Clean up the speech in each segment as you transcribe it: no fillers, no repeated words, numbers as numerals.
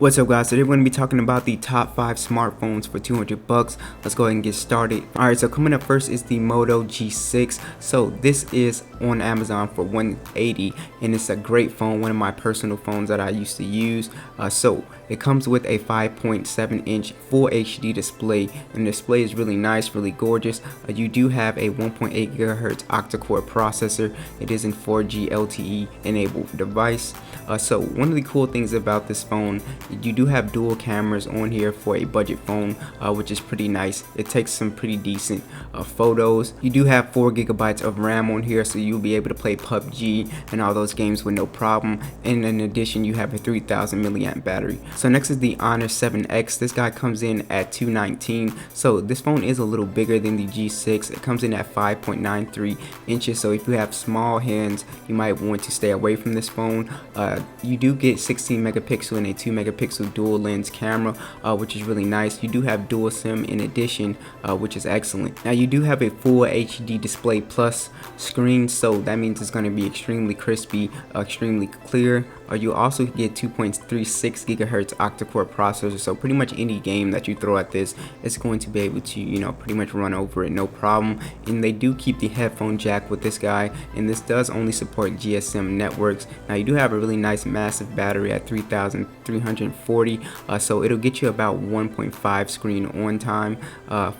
What's up guys, today we're going to be talking about the top 5 smartphones for 200 bucks. Let's go ahead and get started. Alright, so coming up first is the Moto G6. So this is on Amazon for $180 and it's a great phone, one of my personal phones that I used to use. So it comes with a 5.7 inch full HD display, and the display is really nice, really gorgeous. You do have a 1.8 gigahertz octa-core processor. It is in 4G LTE enabled device. So one of the cool things about this phone, you do have dual cameras on here for a budget phone, which is pretty nice. It takes some pretty decent photos. You do have 4 gigabytes of RAM on here, so you'll be able to play PUBG and all those games with no problem. And in addition, you have a 3000 milliamp battery. So next is the Honor 7X. This guy comes in at $219. So this phone is a little bigger than the G6. It comes in at 5.93 inches. So if you have small hands, you might want to stay away from this phone. You do get 16 megapixel and a 2 megapixel dual lens camera, which is really nice. You do have dual SIM in addition, which is excellent. Now you do have a full HD display plus screen, so that means it's going to be extremely crispy, extremely clear. You also get 2.36 gigahertz octa-core processor, so pretty much any game that you throw at this, it's going to be able to, pretty much run over it, no problem. And they do keep the headphone jack with this guy, and this does only support GSM networks. Now you do have a really nice massive battery at 3340, so it'll get you about 1.5 screen on time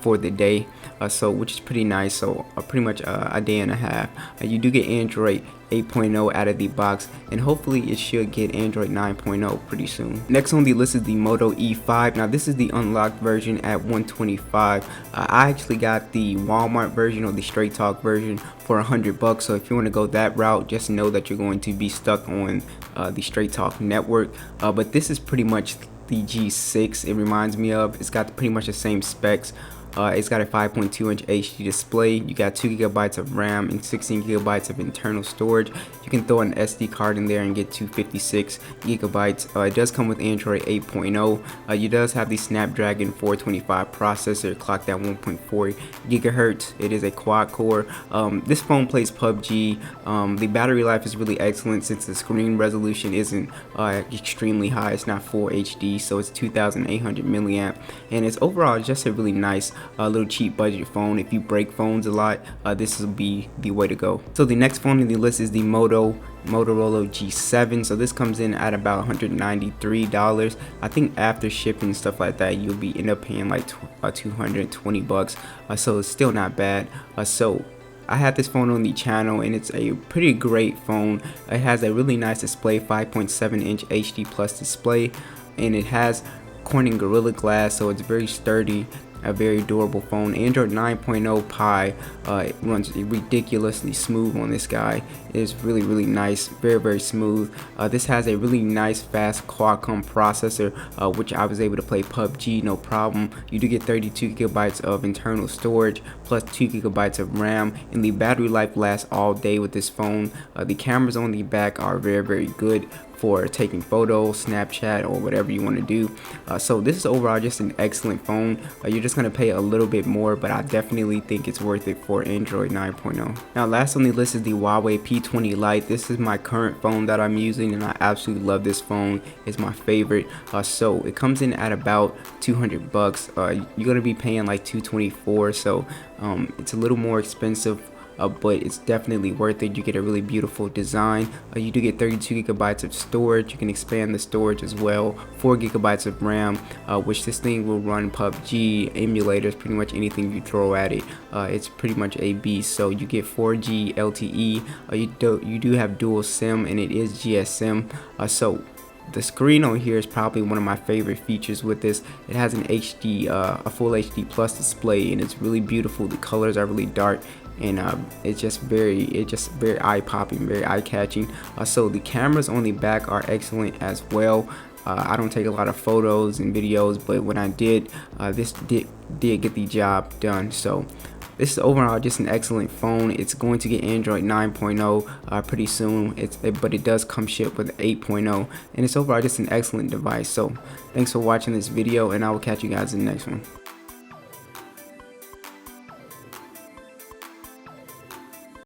for the day, so which is pretty nice. So pretty much a day and a half. You do get Android 8.0 out of the box, and hopefully it should get Android 9.0 pretty soon. Next on the list is the Moto E5. Now this is the unlocked version at $125. I actually got the Walmart version or the Straight Talk version for 100 bucks. So if you want to go that route, just know that you're going to be stuck on the Straight Talk network. But this is pretty much the G6. It reminds me of. It's got pretty much the same specs. It's got a 5.2 inch HD display. You got 2 gigabytes of RAM and 16 gigabytes of internal storage. You can throw an SD card in there and get 256 gigabytes. It does come with Android 8.0. It does have the Snapdragon 425 processor, clocked at 1.4 gigahertz. It is a quad core. This phone plays PUBG. The battery life is really excellent since the screen resolution isn't extremely high. It's not full HD, so it's 2800 milliamp, and it's overall just a really nice little cheap budget phone. If you break phones a lot, this will be the way to go. So the next phone on the list is the Motorola G7. So this comes in at about $193. I think after shipping and stuff like that, you'll be end up paying like 220 bucks. So it's still not bad. So I had this phone on the channel, and it's a pretty great phone. It has a really nice display, 5.7 inch HD plus display, and it has Corning Gorilla Glass, so it's very sturdy, a very durable phone. Android 9.0 Pie, it runs ridiculously smooth on this guy. It is really nice, very smooth. This has a really nice fast Qualcomm processor, which I was able to play PUBG no problem. You do get 32 gigabytes of internal storage plus 2 gigabytes of RAM, and the battery life lasts all day with this phone. The cameras on the back are very good for taking photos, Snapchat, or whatever you want to do. So this is overall just an excellent phone. You're just going to pay a little bit more, but I definitely think it's worth it for Android 9.0. Now last on the list is the HUAWEI P20 Lite. This is my current phone that I'm using, and I absolutely love this phone. It's my favorite. So it comes in at about 200 bucks. You're going to be paying like 224, so it's a little more expensive, but it's definitely worth it. You get a really beautiful design. You do get 32 gigabytes of storage. You can expand the storage as well. 4 gigabytes of RAM, which this thing will run PUBG, emulators, pretty much anything you throw at it. It's pretty much a beast. So you get 4G LTE. You do have dual SIM, and it is GSM. So the screen on here is probably one of my favorite features with this. It has an HD, a full HD plus display, and it's really beautiful. The colors are really dark, and it's just very eye-popping, very eye-catching. So the cameras on the back are excellent as well. I don't take a lot of photos and videos, but when I did, this did get the job done. So this is overall just an excellent phone. It's going to get Android 9.0 pretty soon, but it does come shipped with 8.0, and it's overall just an excellent device. So thanks for watching this video, and I will catch you guys in the next one.